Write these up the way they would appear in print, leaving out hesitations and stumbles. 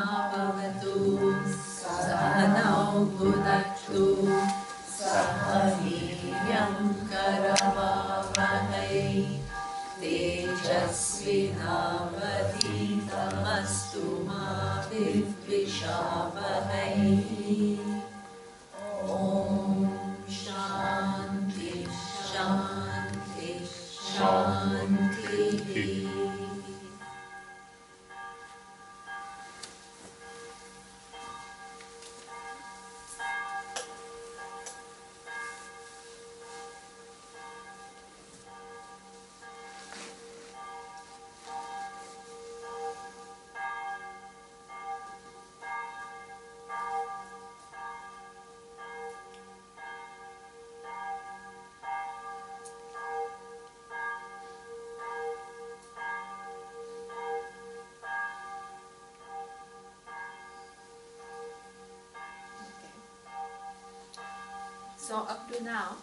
Bhavatu Sahanau Bhunaktu Sahaviryam Karavavahai Tejasvinavaditamastu ma Vidvishavahai. Om Shanti Shanti Shanti. So up to now,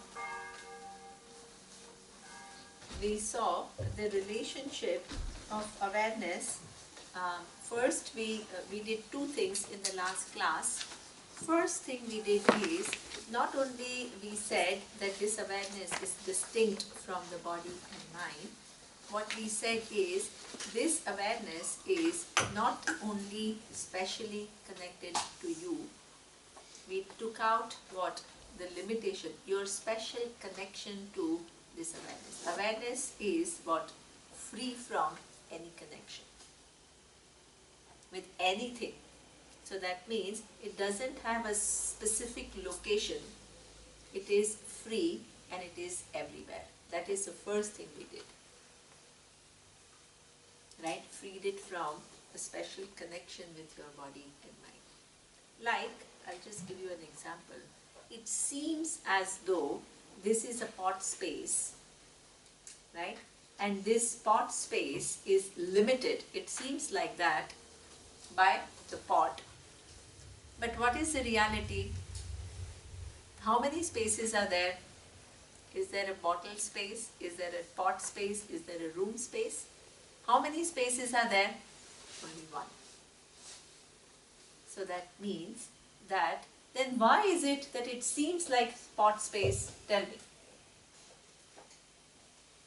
we saw the relationship of awareness. First, we did two things in the last class. First thing we did is, not only we said that this awareness is distinct from the body and mind, what we said is, this awareness is not only specially connected to you. We took out what? The limitation, your special connection to this awareness. Awareness is what? Free from any connection with anything. So that means it doesn't have a specific location. It is free and it is everywhere. That is the first thing we did. Right? Freed it from a special connection with your body and mind. Like, I'll just give you an example. It seems as though this is a pot space, right? And this pot space is limited. It seems like that by the pot. But what is the reality? How many spaces are there? Is there a bottle space? Is there a pot space? Is there a room space? How many spaces are there? Only one. So that means that, then why is it that it seems like pot space? Tell me.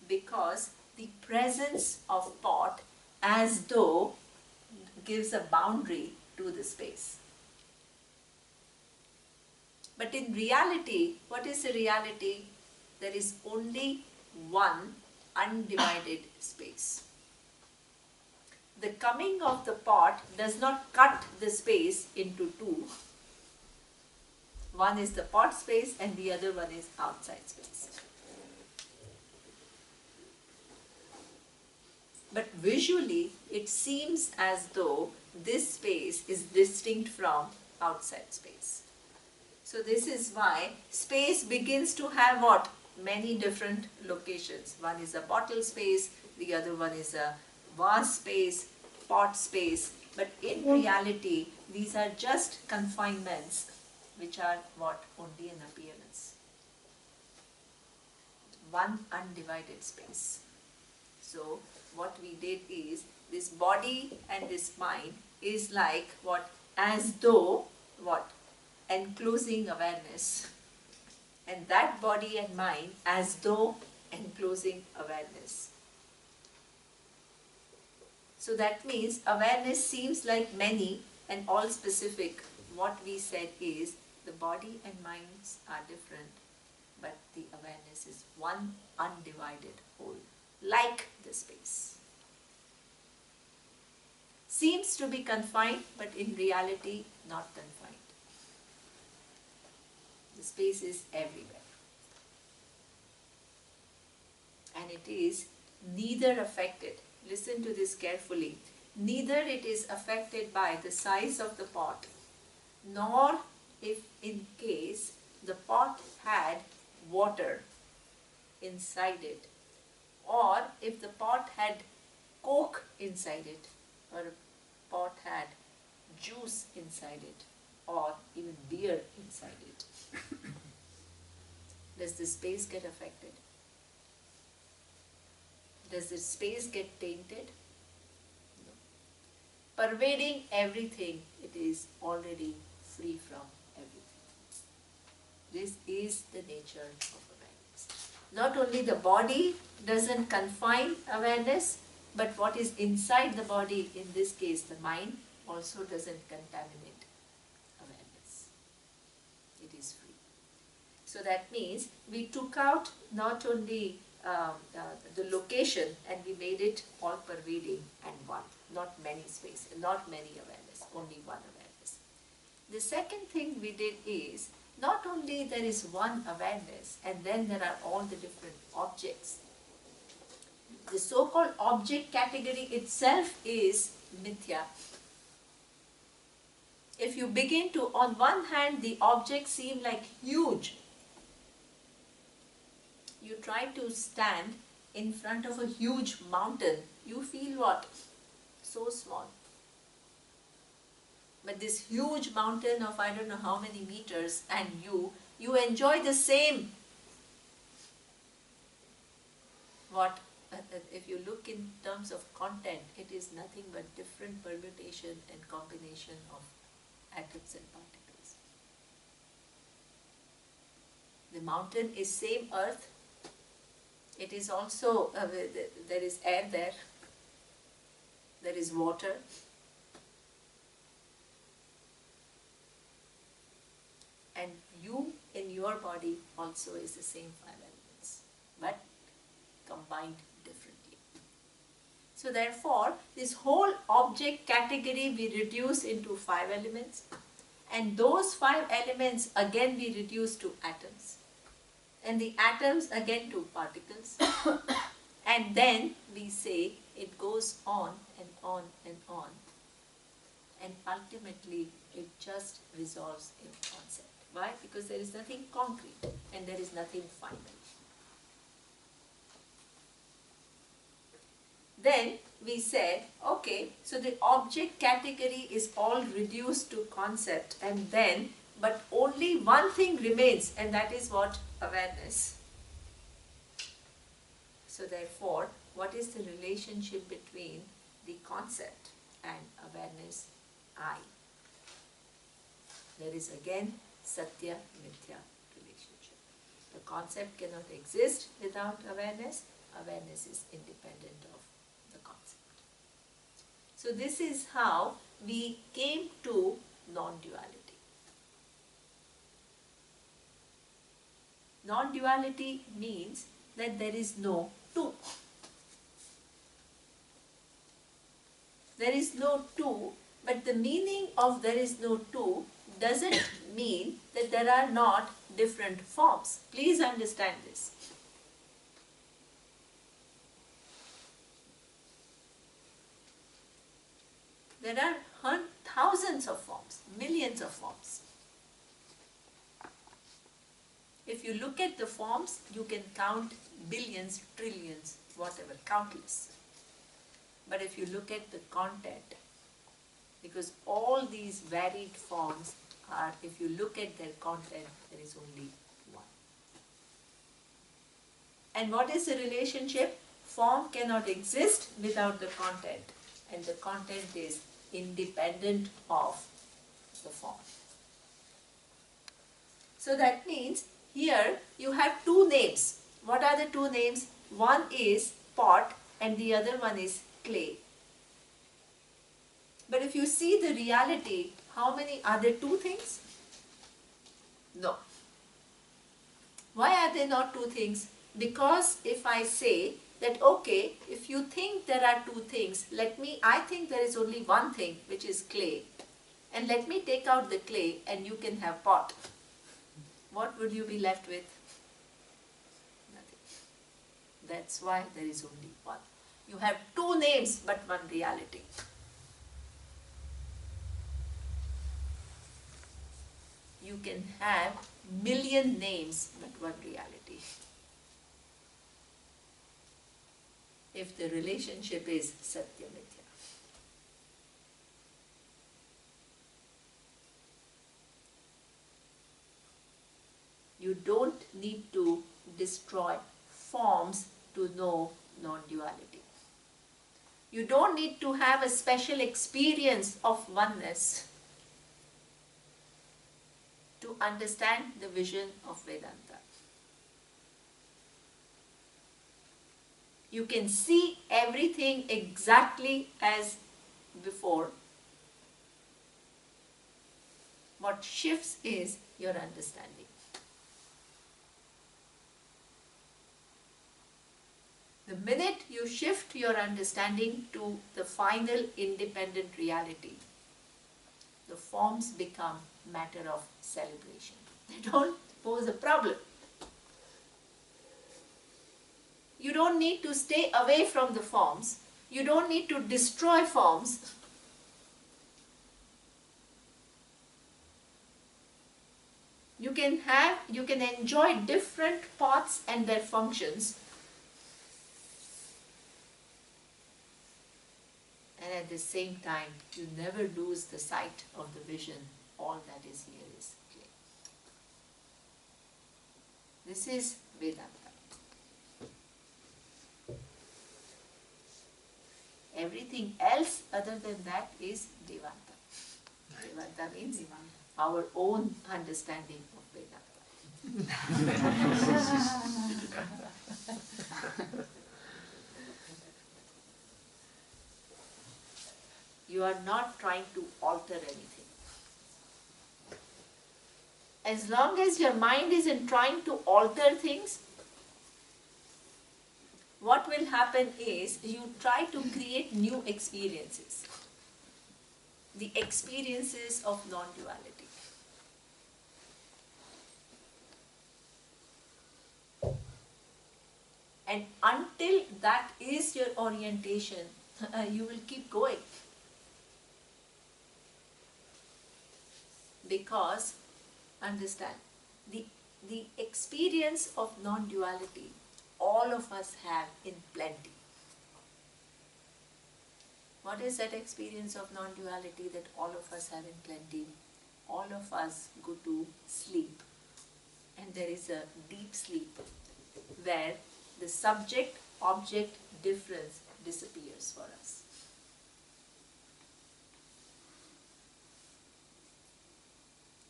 Because the presence of pot as though gives a boundary to the space. But in reality, what is the reality? There is only one undivided space. The coming of the pot does not cut the space into two. One is the pot space and the other one is outside space. But visually, it seems as though this space is distinct from outside space. So this is why space begins to have what? Many different locations. One is a bottle space, the other one is a vase space, pot space. But in reality, these are just confinements which are what? Only an appearance. One undivided space. So what we did is, this body and this mind is like what? As though what? Enclosing awareness. And that body and mind as though enclosing awareness. So that means awareness seems like many and all specific. What we said is, the body and minds are different, but the awareness is one undivided whole, like the space. Seems to be confined, but in reality not confined. The space is everywhere. And it is neither affected, listen to this carefully, neither it is affected by the size of the pot, nor if in case the pot had water inside it, or if the pot had coke inside it, or a pot had juice inside it, or even beer inside it. Does the space get affected? Does the space get tainted? No. pervading everything, it is already free from everything. This is the nature of awareness. Not only the body doesn't confine awareness, but what is inside the body, in this case the mind, also doesn't contaminate awareness. It is free. So that means we took out not only the location and we made it all pervading and one, not many space, not many awareness, only one awareness. The second thing we did is, not only there is one awareness and then there are all the different objects. The so-called object category itself is mithya. If you begin to, on one hand, the objects seem like huge. You try to stand in front of a huge mountain, you feel what? So small. But this huge mountain of I don't know how many meters, and you enjoy the same. What? If you look in terms of content, it is nothing but different permutation and combination of atoms and particles. The mountain is same earth. It is also, there is air there, there is water. And you in your body also is the same 5 elements, but combined differently. So therefore, this whole object category we reduce into 5 elements, and those 5 elements again we reduce to atoms. And the atoms again to particles. And then we say it goes on and on and on. And ultimately it just resolves in concept. Why? Because there is nothing concrete and there is nothing final. Then we said, okay, so the object category is all reduced to concept, and then, but only one thing remains, and that is what? Awareness. So therefore, what is the relationship between the concept and awareness? I. There is again Satya Mithya relationship. The concept cannot exist without awareness. Awareness is independent of the concept. So this is how we came to non-duality. Non-duality means that there is no two. There is no two, but the meaning of there is no two doesn't mean that there are not different forms. Please understand this. There are thousands of forms, millions of forms. If you look at the forms, you can count billions, trillions, whatever, countless. But if you look at the content, because all these varied forms are, if you look at their content, there is only one. And what is the relationship? Form cannot exist without the content, and the content is independent of the form. So that means here you have two names. What are the two names? One is pot and the other one is clay. But if you see the reality, how many are there? Two things? No. Why are there not two things? Because if I say that, okay, if you think there are two things, I think there is only one thing, which is clay, and let me take out the clay and you can have pot. What would you be left with? Nothing. That's why there is only one. You have two names but one reality. You can have million names but one reality. If the relationship is Satya Mithya. You don't need to destroy forms to know non-duality. You don't need to have a special experience of oneness to understand the vision of Vedanta. You can see everything exactly as before. What shifts is your understanding. The minute you shift your understanding to the final independent reality, the forms become matter of celebration. They don't pose a problem. You don't need to stay away from the forms. You don't need to destroy forms. You can enjoy different paths and their functions, and at the same time you never lose the sight of the vision. All that is here is clear. This is Vedanta. Everything else other than that is Devanta. Devanta means our own understanding of Vedanta. You are not trying to alter anything. As long as your mind isn't trying to alter things, what will happen is you try to create new experiences. The experiences of non-duality. And until that is your orientation, you will keep going. Because, understand, the experience of non-duality, all of us have in plenty. What is that experience of non-duality that all of us have in plenty? All of us go to sleep, and there is a deep sleep where the subject-object difference disappears for us.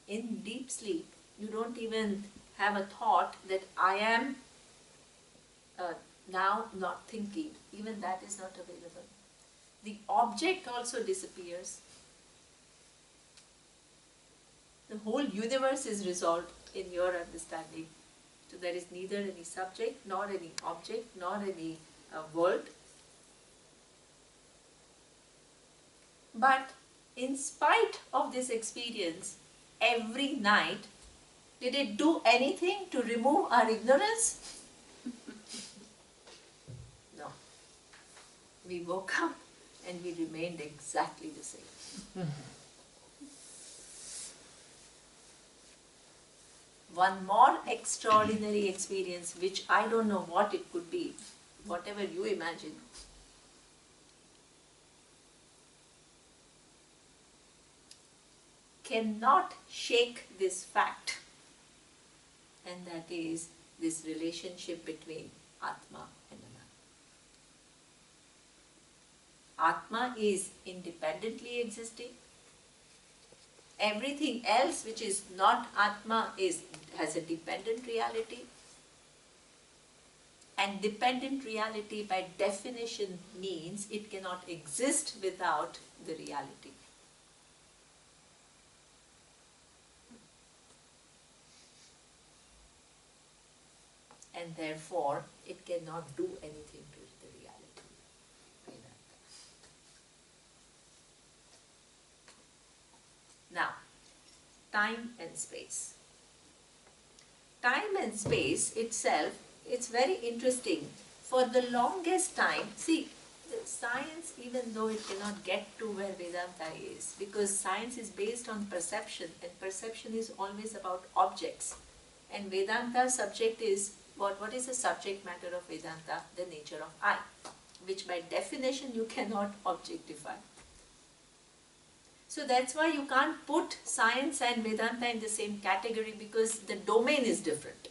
In deep sleep, you don't even have a thought that I am now not thinking. Even that is not available. The object also disappears. The whole universe is resolved in your understanding. So there is neither any subject, nor any object, nor any world. But in spite of this experience, every night, did it do anything to remove our ignorance? No. We woke up and we remained exactly the same. One more extraordinary experience, which I don't know what it could be, whatever you imagine. Cannot shake this fact, and that is this relationship between Atma and Ananda. Atma is independently existing. Everything else which is not Atma has a dependent reality. And dependent reality by definition means it cannot exist without the reality. And therefore, it cannot do anything to the reality. Now, time and space. Time and space itself, it's very interesting. For the longest time, see, science, even though it cannot get to where Vedanta is, because science is based on perception, and perception is always about objects. And Vedanta's subject is, what is the subject matter of Vedanta? The nature of I, which by definition you cannot objectify. So that's why you can't put science and Vedanta in the same category, because the domain is different.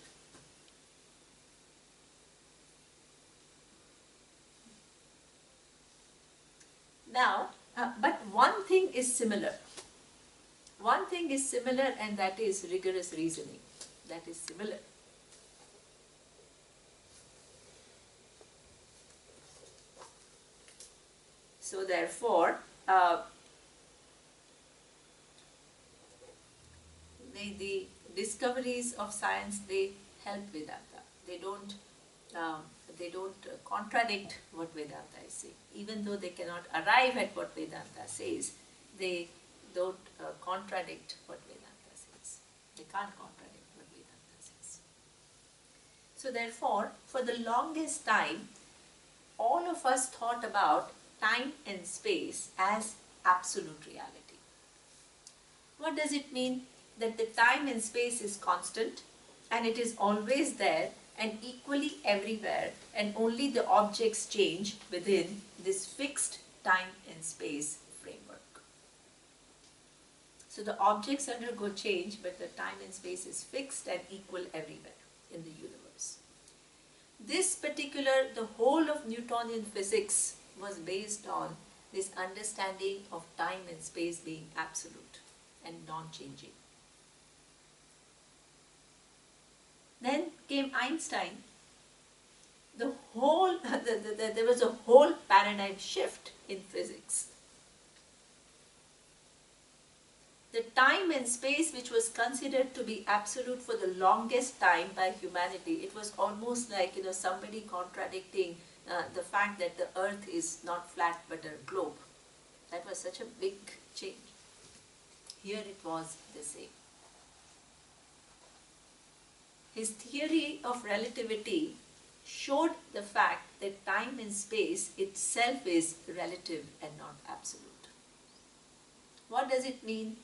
But one thing is similar. One thing is similar, and that is rigorous reasoning. That is similar. So therefore, the discoveries of science, they help Vedanta. Uh, they don't contradict what Vedanta is saying. Even though they cannot arrive at what Vedanta says, they don't contradict what Vedanta says. They can't contradict what Vedanta says. So therefore, for the longest time, all of us thought about time and space as absolute reality. What does it mean? That the time and space is constant and it is always there and equally everywhere, and only the objects change within this fixed time and space framework. So the objects undergo change, but the time and space is fixed and equal everywhere in the universe. This particular, the whole of Newtonian physics was based on this understanding of time and space being absolute and non-changing. Then came Einstein. There was a whole paradigm shift in physics. The time and space, which was considered to be absolute for the longest time by humanity, it was almost like somebody contradicting the fact that the earth is not flat but a globe. That was such a big change. Here it was the same. His theory of relativity showed the fact that time and space itself is relative and not absolute. What does it mean?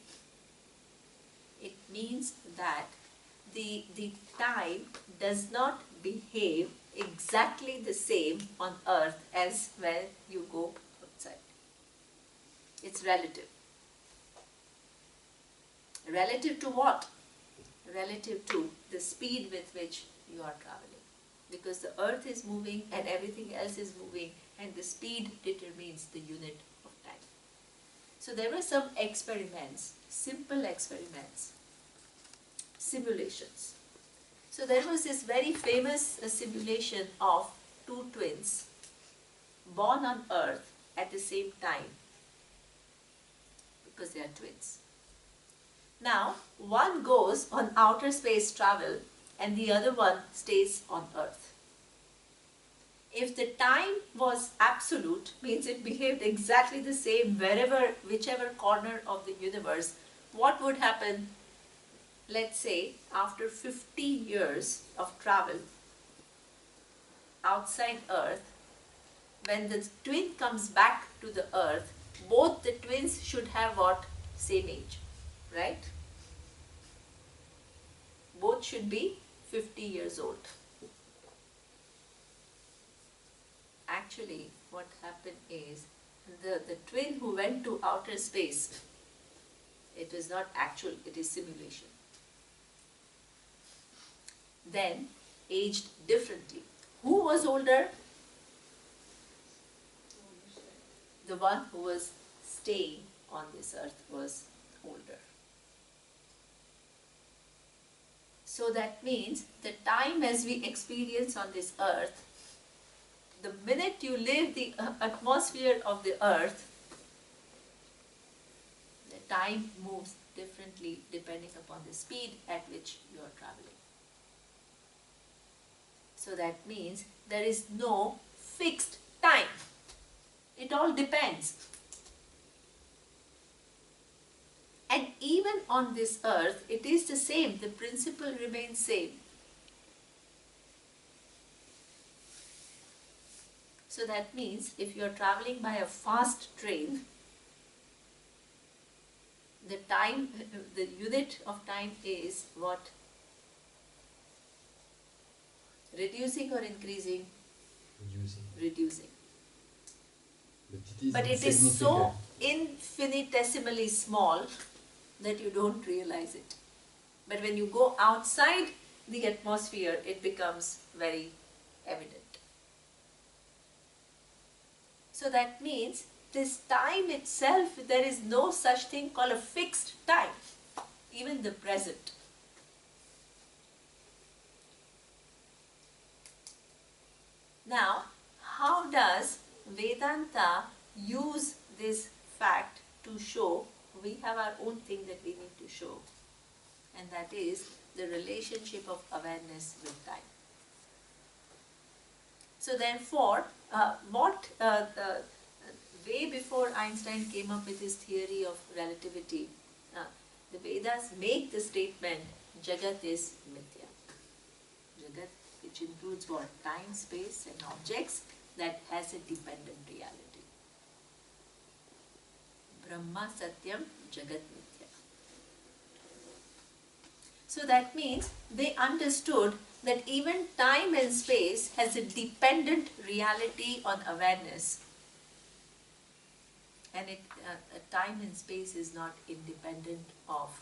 It means that the time does not behave exactly the same on earth as when you go outside. It's relative. Relative to what? Relative to the speed with which you are traveling. Because the earth is moving and everything else is moving, and the speed determines the unit of time. So there were some experiments, simple experiments, simulations. So there was this very famous simulation of two twins born on earth at the same time, because they are twins. Now, one goes on outer space travel and the other one stays on earth. If the time was absolute, means it behaved exactly the same whichever corner of the universe, what would happen? Let's say after 50 years of travel outside earth, when the twin comes back to the earth, both the twins should have what? Same age. Right? Both should be 50 years old. Actually, what happened is the twin who went to outer space, it is not actual, it is simulation. Then aged differently. Who was older? The one who was staying on this earth was older. So that means the time as we experience on this earth, the minute you leave the atmosphere of the earth, the time moves differently depending upon the speed at which you are traveling. So that means there is no fixed time. It all depends. And even on this earth, it is the same. The principle remains same. So that means if you are traveling by a fast train, the time, the unit of time is what? Reducing or increasing? Reducing. But it is so infinitesimally small that you don't realize it. But when you go outside the atmosphere, it becomes very evident. So that means this time itself, there is no such thing called a fixed time, even the present. Now, how does Vedanta use this fact to show we have our own thing that we need to show, and that is the relationship of awareness with time. So therefore, way before Einstein came up with his theory of relativity, the Vedas make the statement, Jagat is Mithya. Jagat, which includes what? Time, space and objects, that has a dependent reality. Brahma Satyam Jagat Mithya. So that means they understood that even time and space has a dependent reality on awareness. And time and space is not independent of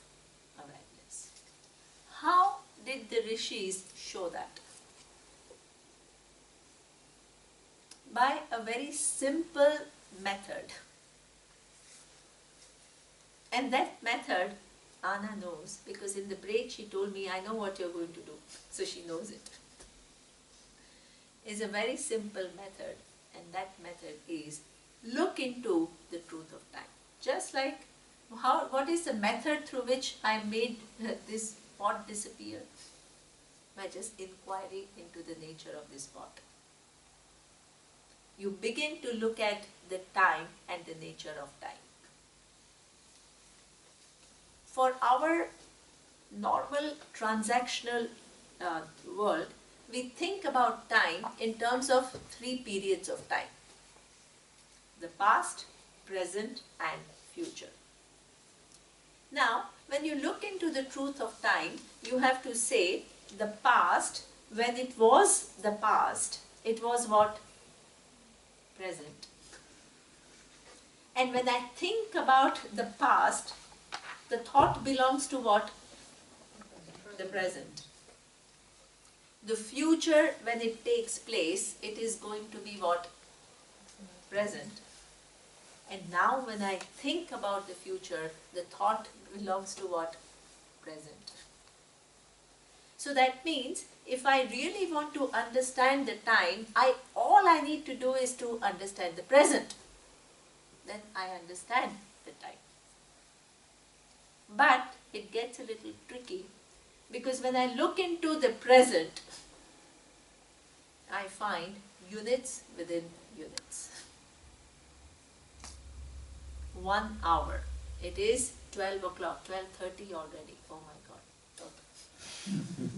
awareness. How did the rishis show that? By a very simple method. And that method Anna knows, because in the break she told me, I know what you're going to do. So she knows it. It's a very simple method, and that method is look into the truth of time. Just like what is the method through which I made this pot disappear? By just inquiry into the nature of this pot. You begin to look at the time and the nature of time. For our normal transactional world, we think about time in terms of 3 periods of time. The past, present and future. Now, when you look into the truth of time, you have to say the past, when it was the past, it was what? Present. And when I think about the past, the thought belongs to what? The present. The future, when it takes place, it is going to be what? Present. And now when I think about the future, the thought belongs to what? Present. So that means, if I really want to understand the time, all I need to do is to understand the present. Then I understand the time. But it gets a little tricky, because when I look into the present, I find units within units. 1 hour. It is 12 o'clock, 12:30 already. Oh my God. Okay.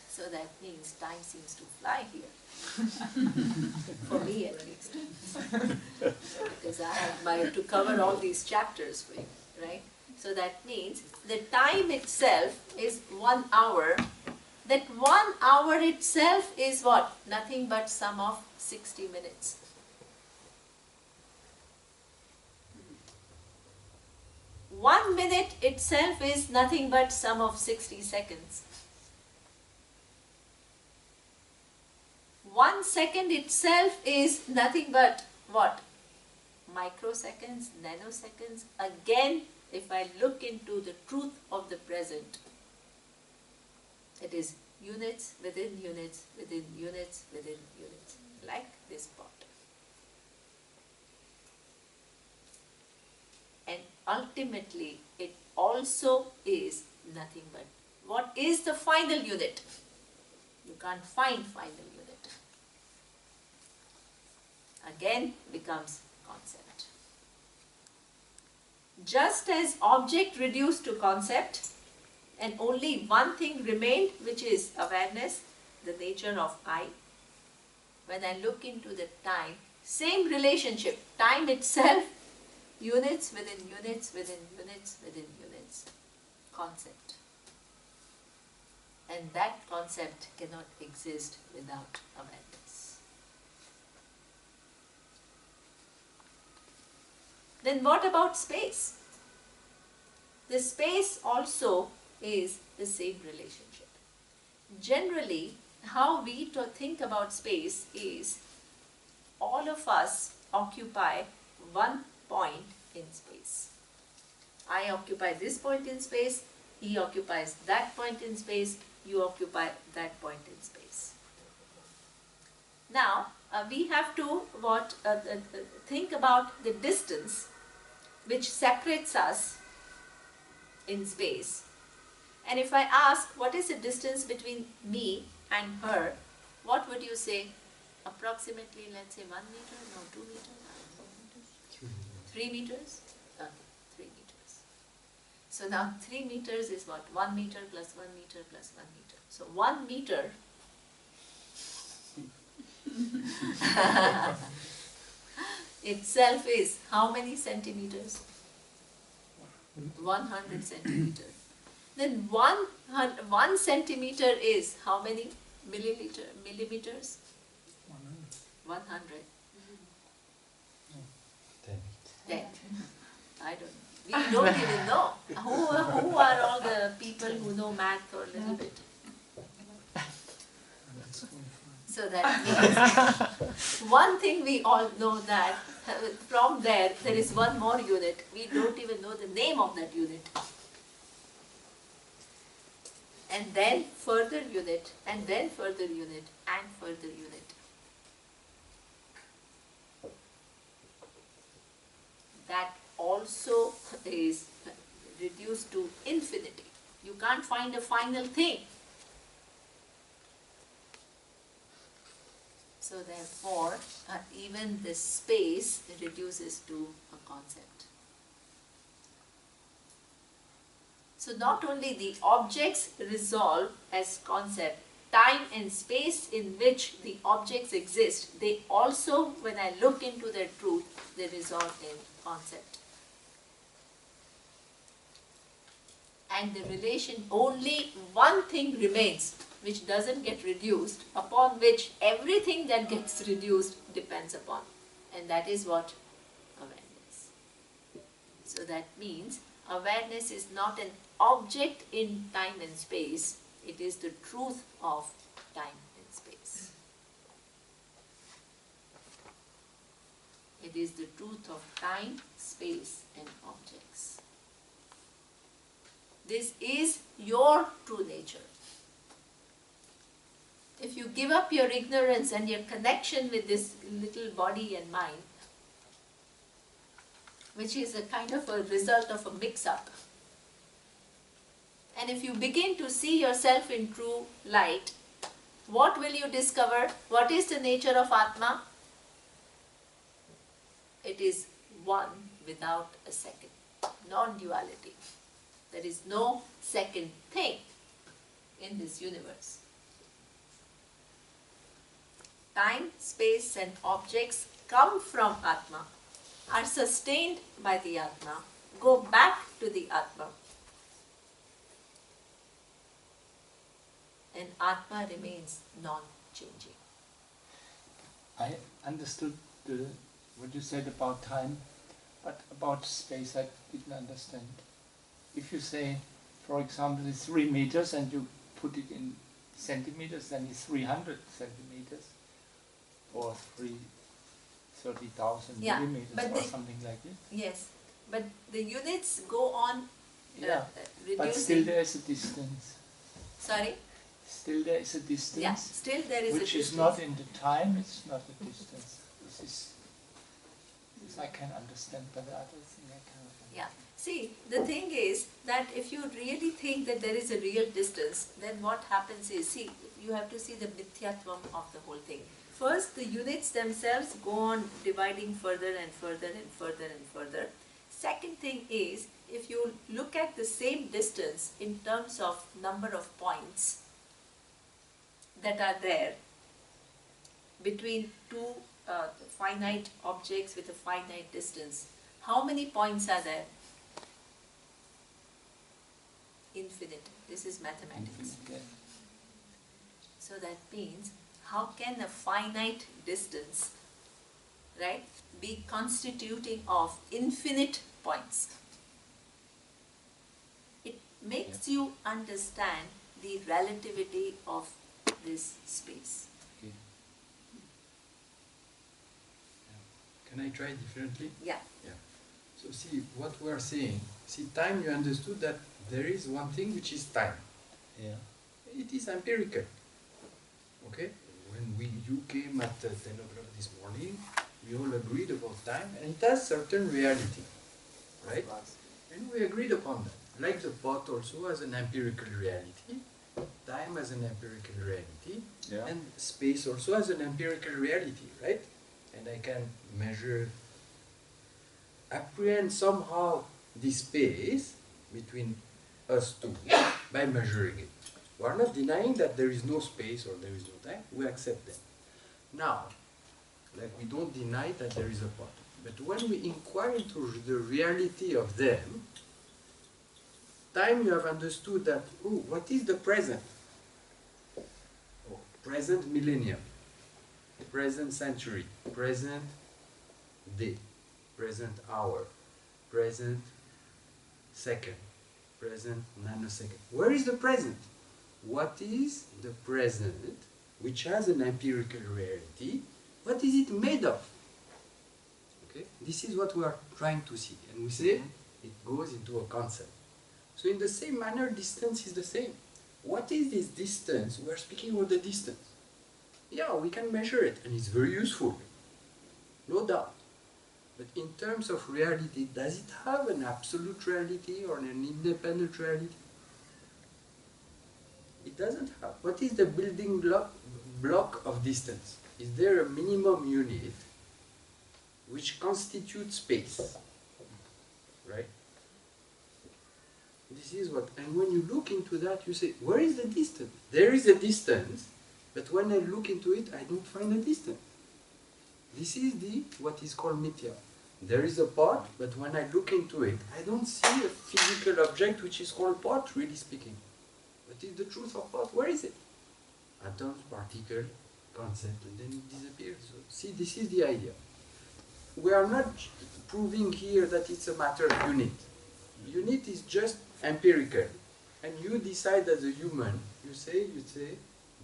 So that means time seems to fly here. For me at least. Because I have to cover all these chapters for you, right? So that means the time itself is 1 hour. That 1 hour itself is what? Nothing but sum of 60 minutes. One minute itself is nothing but sum of 60 seconds. 1 second itself is nothing but what? Microseconds, nanoseconds. Again, if I look into the truth of the present, it is units within units within units within units, like this pot. And ultimately, it also is nothing but, what is the final unit? You can't find final unit. Again becomes concept. Just as object reduced to concept, and only one thing remained, which is awareness, the nature of I. When I look into the time, same relationship, time itself, units within units within units within units, concept. And that concept cannot exist without awareness. Then what about space? The space also is the same relationship. Generally, how we think about space is all of us occupy one point in space. I occupy this point in space, he occupies that point in space, you occupy that point in space. Now, we have to think about the distance which separates us in space. And if I ask what is the distance between me and her, what would you say? Approximately, let's say 1 meter, no, 2 meters, 3 meters? Okay, 3 meters. So now 3 meters is what? 1 meter plus 1 meter plus 1 meter. So 1 meter itself is how many centimeters? 100 centimeters. Then 1 centimeter is how many millimeters? 100. 10. I don't know. We don't even know. Who are all the people who know math or a little bit? So that means one thing we all know, that from there is one more unit. We don't even know the name of that unit. And then further unit, and then further unit, and further unit. That also is reduced to infinity. You can't find a final thing. So therefore, even this space reduces to a concept. So not only the objects resolve as concept, time and space in which the objects exist, they also, when I look into their truth, they resolve in concept. And the relation, only one thing remains, which doesn't get reduced, upon which everything that gets reduced depends upon. And that is what? Awareness. So that means awareness is not an object in time and space, it is the truth of time and space. It is the truth of time, space and objects. This is your true nature. If you give up your ignorance and your connection with this little body and mind, which is a kind of a result of a mix-up, and if you begin to see yourself in true light, what will you discover? What is the nature of Atma? It is one without a second. Non-duality. There is no second thing in this universe. Time, space and objects come from Atma, are sustained by the Atma, go back to the Atma. And Atma remains non-changing. I understood what you said about time, but about space I didn't understand. If you say, for example, it's 3 meters and you put it in centimeters, then it's 300 centimeters or 30,000 millimeters or something like it. Yes, but the units go on reducing. But still there is a distance. Sorry? Still there is a distance. Yeah, still there is a distance. Which is not in the time, it's not a distance. This I can understand, but the other thing I cannot understand. Yeah. See, the thing is that if you really think that there is a real distance, then what happens is, see, you have to see the mithyatvam of the whole thing. First, the units themselves go on dividing further and further and further and further. Second thing is, if you look at the same distance in terms of number of points that are there between two finite objects with a finite distance, how many points are there? Infinite. This is mathematics. So that means, how can a finite distance, right, be constituting of infinite points? It makes you understand the relativity of this space. Can I try differently? Yeah. Yeah. So see, what we are saying, see, time, you understood that there is one thing which is time. Yeah. It is empirical. Okay? When you came at 10 o'clock this morning, we all agreed about time, and it has certain reality. Right? And we agreed upon that. Like the pot also has an empirical reality, time has an empirical reality, Yeah. and space also has an empirical reality, right? And I can measure, apprehend somehow the space between us two by measuring it. We are not denying that there is no space or there is no time, we accept that. Now, like we don't deny that there is a pot. But when we inquire into the reality of them, time, you have understood that, oh, what is the present? Oh, present millennium, present century, present day, present hour, present second, present nanosecond. Where is the present? What is the present which has an empirical reality? What is it made of? Okay? This is what we are trying to see. And we say it goes into a concept. So in the same manner, distance is the same. What is this distance? We are speaking about the distance. Yeah, we can measure it, and it's very useful. No doubt. But in terms of reality, does it have an absolute reality or an independent reality? It doesn't have. What is the building block of distance? Is there a minimum unit which constitutes space? Right? This is what, and when you look into that, you say, where is the distance? There is a distance, but when I look into it, I don't find a distance. This is what is called mithya. There is a pot, but when I look into it, I don't see a physical object which is called pot, really speaking. What is the truth of pot? Where is it? Atoms, particle, concept, and then it disappears. So, see, this is the idea. We are not proving here that it's a matter of unit. Unit is just empirical. And you decide as a human, you say,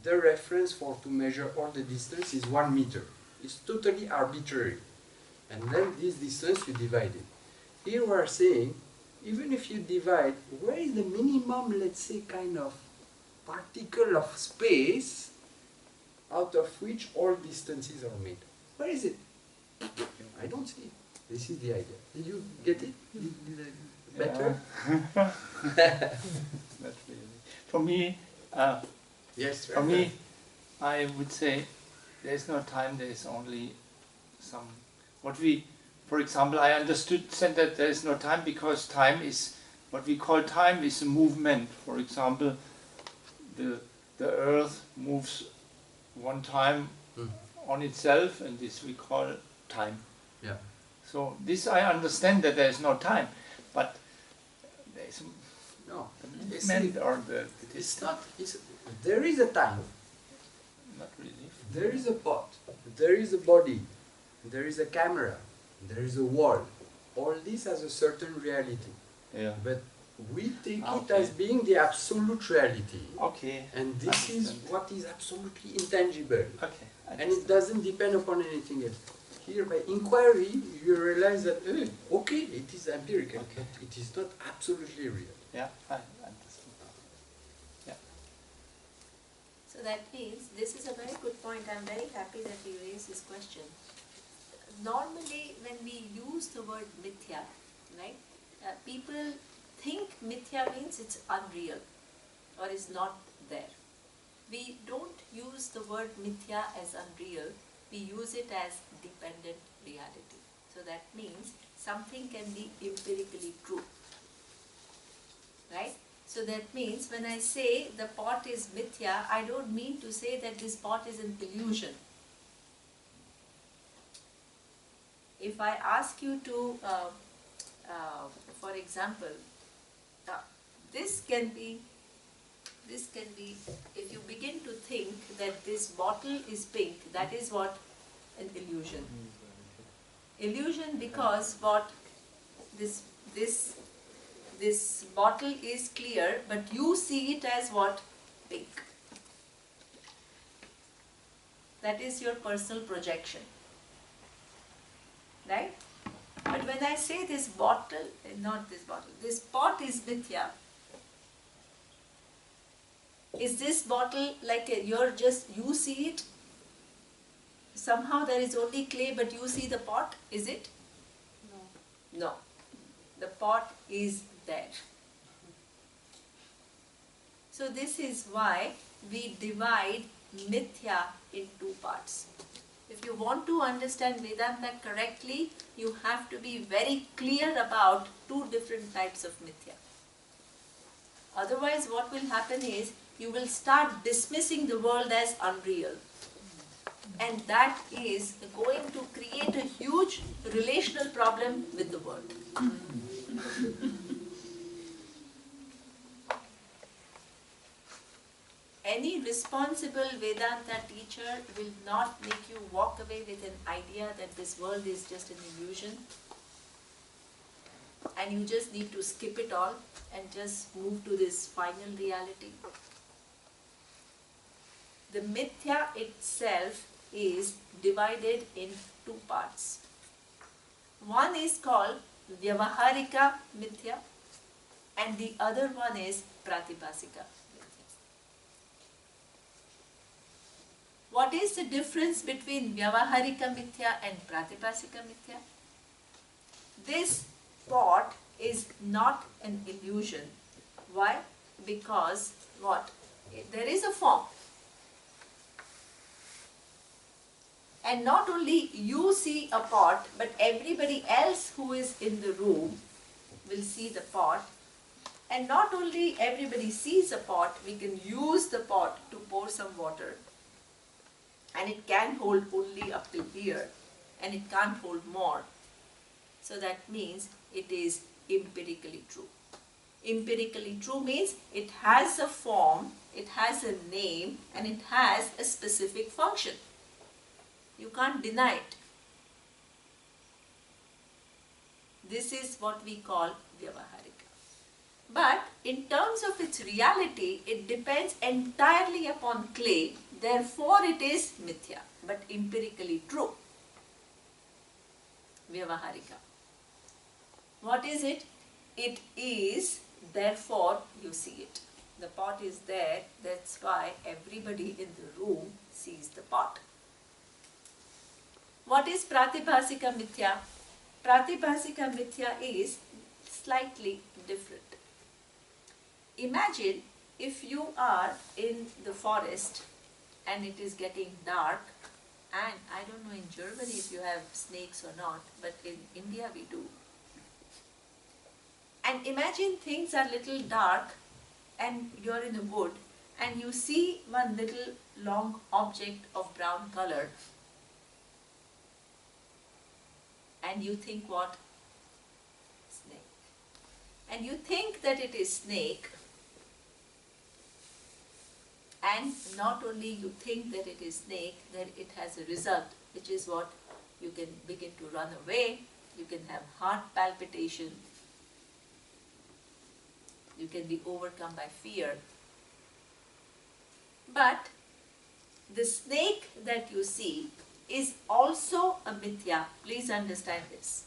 the reference to measure all the distance is 1 meter. It's totally arbitrary. And then this distance you divide it. Here we are saying, even if you divide, where is the minimum, let's say, kind of particle of space out of which all distances are made? Where is it? I don't see it. This is the idea. Did you get it? Better? Not really. For me, Yes. for me, I would say there is no time. There is only some. For example, I understood that there is no time because time is what we call time is a movement. For example, the Earth moves one time on itself, and this we call time. Yeah. So this I understand that there is no time, but there is No. movement or It's not. There is a time. not really. There is a pot. There is a body. There is a camera. There is a wall. All this has a certain reality. Yeah. But we take it Okay. as being the absolute reality. Okay. And this is what is absolutely intangible. Okay. And it doesn't depend upon anything else. Here, by inquiry, you realize that, okay, it is empirical, Okay. but it is not absolutely real. Yeah, I understand. Yeah. So that means, this is a very good point. I'm very happy that you raised this question. Normally, when we use the word mithya, right, people think mithya means it's unreal or is not there. We don't use the word mithya as unreal, we use it as dependent reality. So that means something can be empirically true, right? So that means when I say the pot is mithya, I don't mean to say that this pot is an illusion. If I ask you to, for example, this can be, if you begin to think that this bottle is pink, that is what an illusion. Illusion because what this bottle is clear, but you see it as what? Pink. That is your personal projection. right? But when I say this bottle, not this bottle, this pot is mithya. Is this bottle like you see it? Somehow there is only clay, but you see the pot, is it? No. No. The pot is there. So this is why we divide mithya in two parts. If you want to understand Vedanta correctly, you have to be very clear about two different types of mithya. Otherwise, what will happen is, you will start dismissing the world as unreal. And that is going to create a huge relational problem with the world. Any responsible Vedanta teacher will not make you walk away with an idea that this world is just an illusion and you just need to skip it all and just move to this final reality. The mithya itself is divided in two parts. One is called Vyavaharika mithya and the other one is Pratibhasika mithya. What is the difference between Vyavaharika mithya and Pratibhasika mithya? This pot is not an illusion. Why? Because what? There is a form. And not only you see a pot, but everybody else who is in the room will see the pot. And not only everybody sees a pot, we can use the pot to pour some water. And it can hold only up till here. And it can't hold more. So that means it is empirically true. Empirically true means it has a form, it has a name, and it has a specific function. You can't deny it. This is what we call Vyavaharika. But in terms of its reality, it depends entirely upon clay. Therefore, it is mithya, but empirically true. Vyavaharika. What is it? It is, therefore you see it. The pot is there, that's why everybody in the room sees the pot. What is Pratibhasika mithya? Pratibhasika mithya is slightly different. Imagine if you are in the forest and it is getting dark, and I don't know in Germany if you have snakes or not, but in India we do. And imagine things are little dark and you're in the wood and you see one little long object of brown color. And you think what? Snake. And you think that it is snake. And not only you think that it is snake, then it has a result, which is what? You can begin to run away, you can have heart palpitation, you can be overcome by fear. But the snake that you see is also a mithya. Please understand this.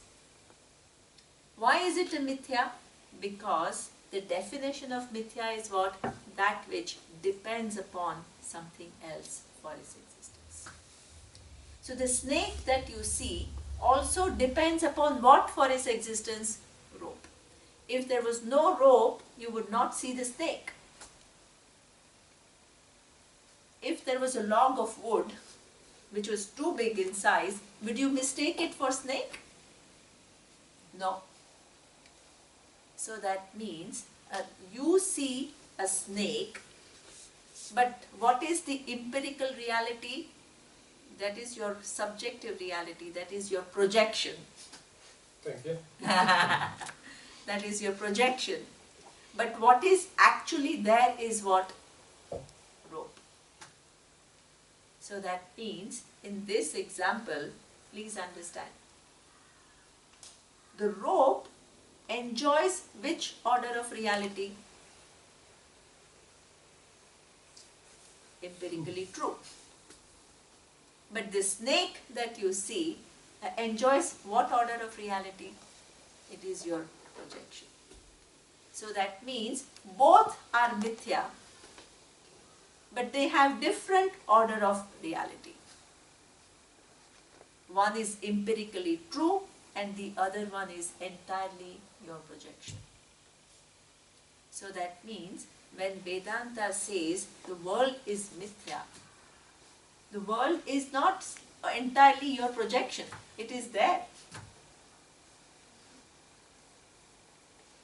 Why is it a mithya? Because the definition of mithya is what? That which depends upon something else for its existence. So the snake that you see also depends upon what for its existence? Rope. If there was no rope, you would not see the snake. If there was a log of wood, which was too big in size, would you mistake it for snake? No. So that means you see a snake, but what is the empirical reality? That is your subjective reality, that is your projection. Thank you. That is your projection. But what is actually there is what? Rope. So that means, in this example, please understand, the rope enjoys which order of reality? Empirically true. But the snake that you see enjoys what order of reality? It is your projection. So that means both are mithya, but they have different order of reality. One is empirically true and the other one is entirely your projection. So that means when Vedanta says the world is mithya, the world is not entirely your projection. It is there.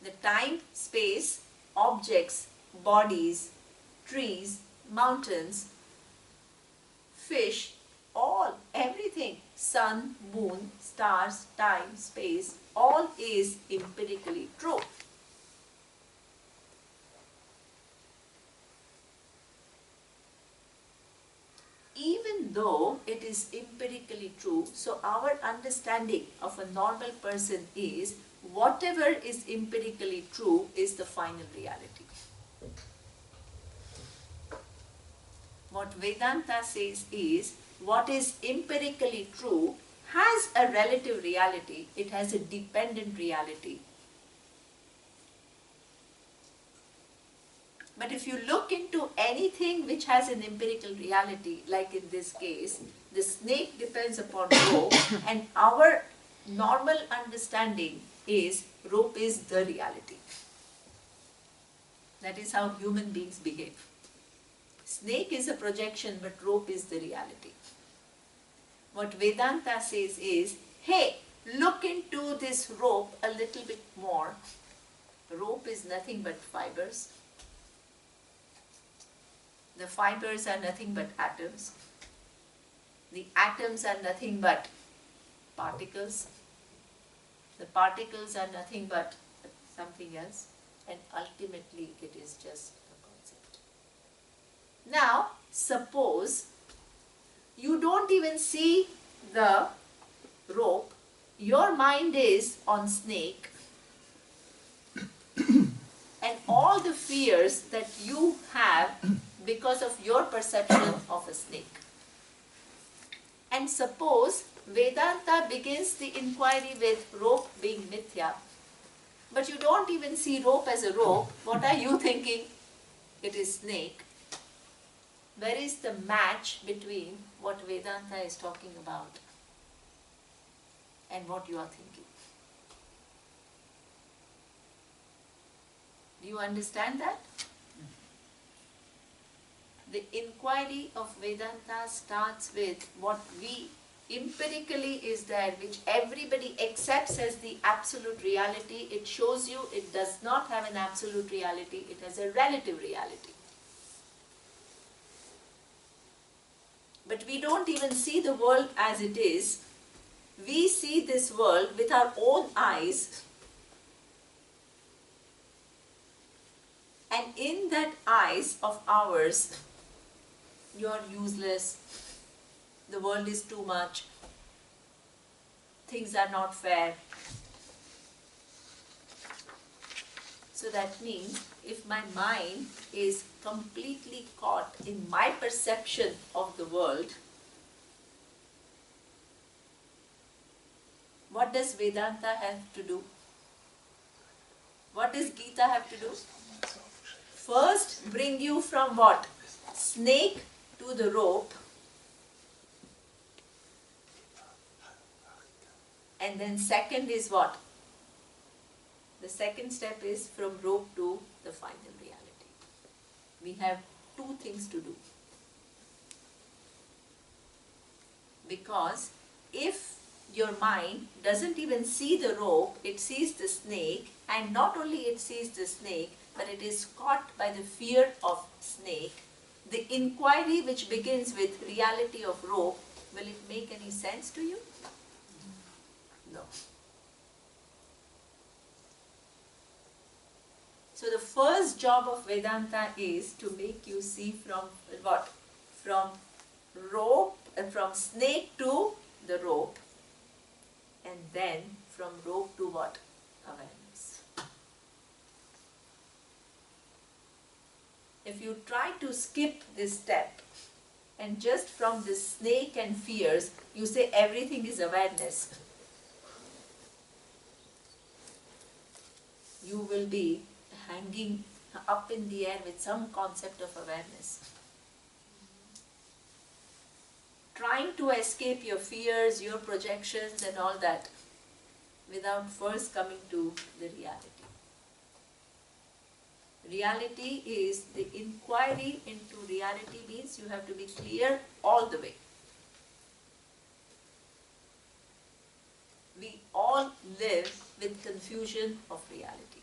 The time, space, objects, bodies, trees, mountains, fish, all, everything, sun, moon, stars, time, space, all is empirically true. Even though it is empirically true, so our understanding of a normal person is whatever is empirically true is the final reality. What Vedanta says is what is empirically true has a relative reality, it has a dependent reality. But if you look into anything which has an empirical reality, like in this case, the snake depends upon rope, and our normal understanding is rope is the reality. That is how human beings behave. Snake is a projection, but rope is the reality. What Vedanta says is, hey, look into this rope a little bit more. Rope is nothing but fibers. The fibers are nothing but atoms. The atoms are nothing but particles. The particles are nothing but something else. And ultimately it is just a concept. Now, suppose you don't even see the rope. Your mind is on snake. And all the fears that you have because of your perception of a snake. And suppose Vedanta begins the inquiry with rope being mithya, but you don't even see rope as a rope. What are you thinking? It is snake. Where is the match between what Vedanta is talking about and what you are thinking? Do you understand that? The inquiry of Vedanta starts with what we empirically is there, which everybody accepts as the absolute reality. It shows you it does not have an absolute reality, it has a relative reality. But we don't even see the world as it is. We see this world with our own eyes. And in that eyes of ours, you are useless, the world is too much, things are not fair. So that means if my mind is completely caught in my perception of the world, what does Vedanta have to do? What does Gita have to do? First, bring you from what? Snake to the rope. And then second is what? The second step is from rope to the final reality. We have two things to do. Because if your mind doesn't even see the rope, it sees the snake, and not only it sees the snake, but it is caught by the fear of snake, the inquiry which begins with reality of rope, will it make any sense to you? No. So the first job of Vedanta is to make you see from what? From rope, from snake to the rope, and then from rope to what? Awareness. If you try to skip this step, and just from the snake and fears, you say everything is awareness, you will be hanging up in the air with some concept of awareness. Trying to escape your fears, your projections and all that without first coming to the reality. Reality is, the inquiry into reality means you have to be clear all the way. We all live with confusion of reality.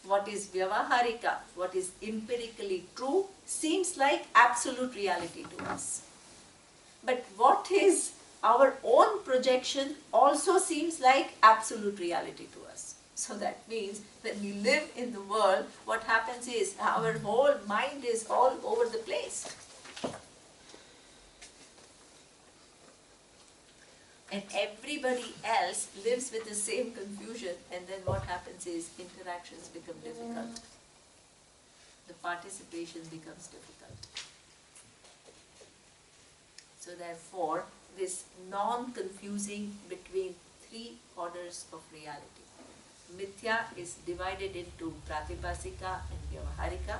What is vyavaharika, what is empirically true, seems like absolute reality to us. But what is our own projection also seems like absolute reality to us. So that means when we live in the world, what happens is our whole mind is all over the place. And everybody else lives with the same confusion, and then what happens is interactions become difficult. The participation becomes difficult. So therefore, this non-confusing between three orders of reality. Mithya is divided into pratibhasika and vyavaharika,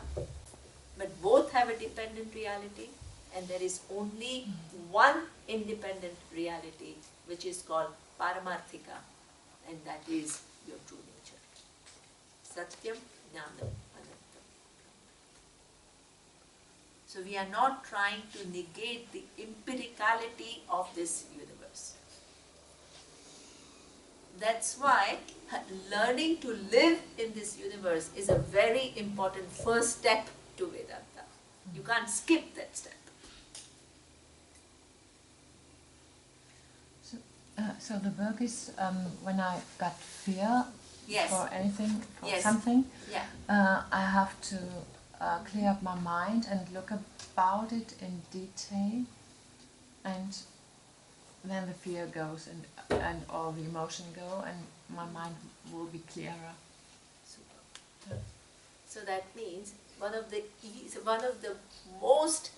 but both have a dependent reality, and there is only one independent reality, which is called paramarthika, and that is your true nature. Satyam, Jnanam, Anantam. So we are not trying to negate the empiricality of this universe. That's why learning to live in this universe is a very important first step to Vedanta. You can't skip that step. So the work is when I got fear Yes. for anything, for Yes. something, Yeah. I have to clear up my mind and look about it in detail, and then the fear goes and all the emotion go, and my mind will be clearer. Super. So that means one of the most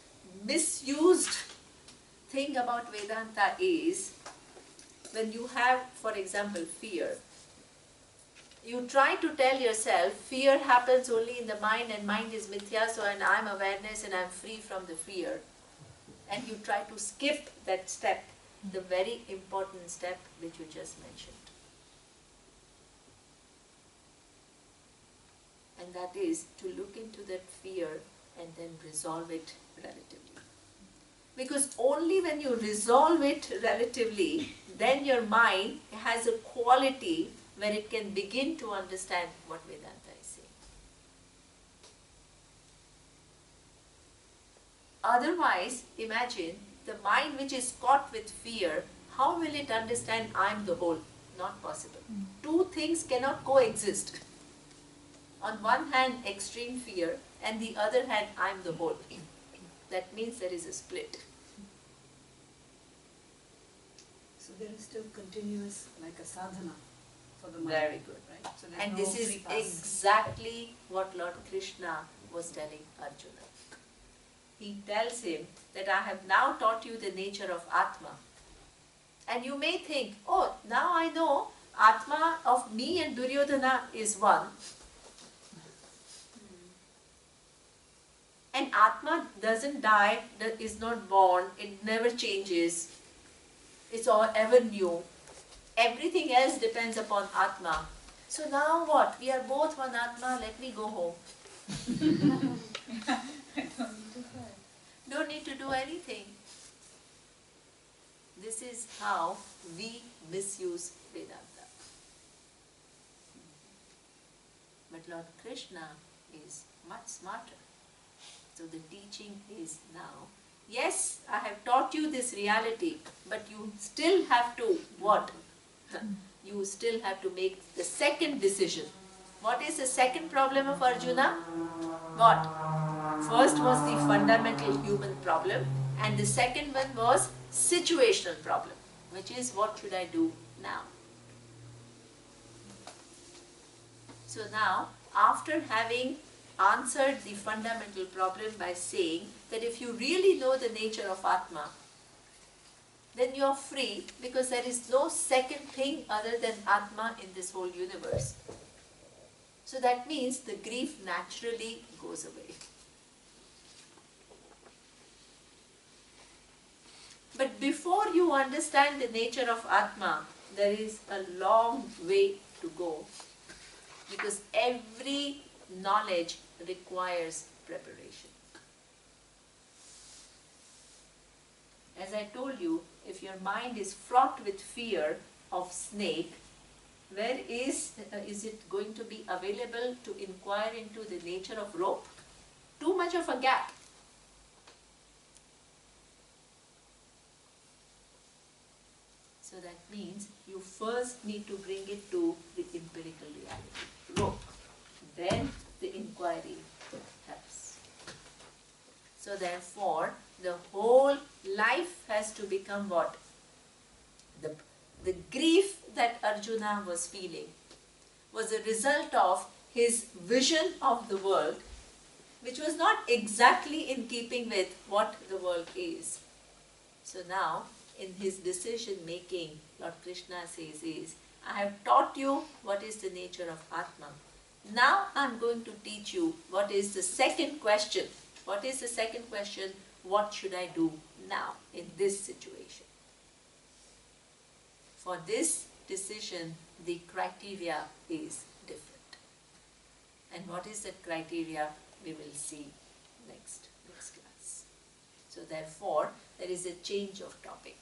misused thing about Vedanta is when you have, for example, fear. You try to tell yourself fear happens only in the mind and mind is mithya, so and I'm awareness and I'm free from the fear. And you try to skip that step, the very important step which you just mentioned. And that is to look into that fear and then resolve it relatively. Because only when you resolve it relatively, then your mind has a quality where it can begin to understand what Vedanta is saying. Otherwise, imagine the mind which is caught with fear, how will it understand I am the whole? Not possible. Two things cannot coexist. On one hand, extreme fear, and the other hand, I am the whole. That means there is a split. So there is still continuous, like a sadhana for the mind. Very good. Right? So there's And no this is free pass. exactly what Lord Krishna was telling Arjuna. He tells him that I have now taught you the nature of Atma. And you may think, oh, now I know Atma of me and Duryodhana is one. And Atma doesn't die, is not born, it never changes. It's all ever new. Everything else depends upon Atma. So now what? We are both one Atma, let me go home. Don't need to do anything. This is how we misuse Vedanta. But Lord Krishna is much smarter. So the teaching is now, yes, I have taught you this reality, but you still have to what? You still have to make the second decision. What is the second problem of Arjuna? What? First was the fundamental human problem, and the second one was situational problem, which is what should I do now? So now, after having answered the fundamental problem by saying that if you really know the nature of Atma, then you are free, because there is no second thing other than Atma in this whole universe. So that means the grief naturally goes away. But before you understand the nature of Atma, there is a long way to go, because every knowledge requires preparation. As I told you, if your mind is fraught with fear of snake, where is it going to be available to inquire into the nature of rope? Too much of a gap. So that means you first need to bring it to the empirical reality, rope. Then the inquiry helps. So therefore, the whole life has to become what? The grief that Arjuna was feeling was a result of his vision of the world, which was not exactly in keeping with what the world is. So now, in his decision making, Lord Krishna says is, I have taught you what is the nature of Atma. Now I am going to teach you what is the second question. What is the second question? What should I do now in this situation? For this decision, the criteria is different. And what is that criteria? We will see next class. So therefore, there is a change of topic.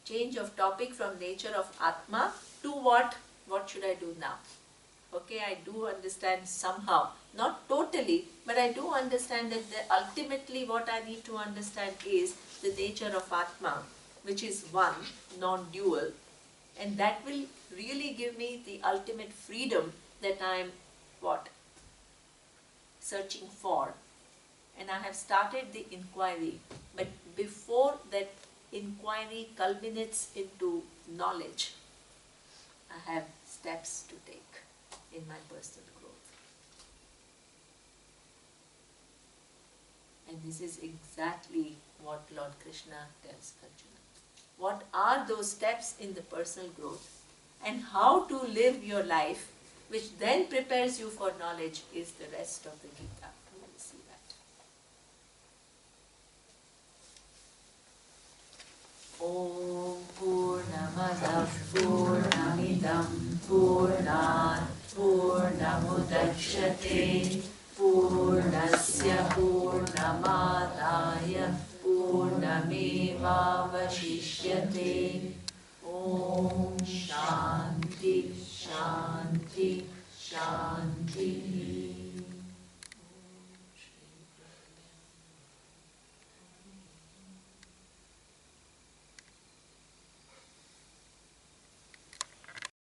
Change of topic from nature of Atma to what? What should I do now? Okay, I do understand somehow, not totally, but I do understand that ultimately what I need to understand is the nature of Atma, which is one, non-dual, and that will really give me the ultimate freedom that I am what? Searching for. And I have started the inquiry, but before that inquiry culminates into knowledge, I have steps to take in my personal growth. And this is exactly what Lord Krishna tells Arjuna. What are those steps in the personal growth, and how to live your life, which then prepares you for knowledge, is the rest of the Gita. We will see that. Om Purnamadav Purnamidam Purnat Purnamudachyate Purnasya Purnamadaya Purnameva Vashishyate. Om Shanti.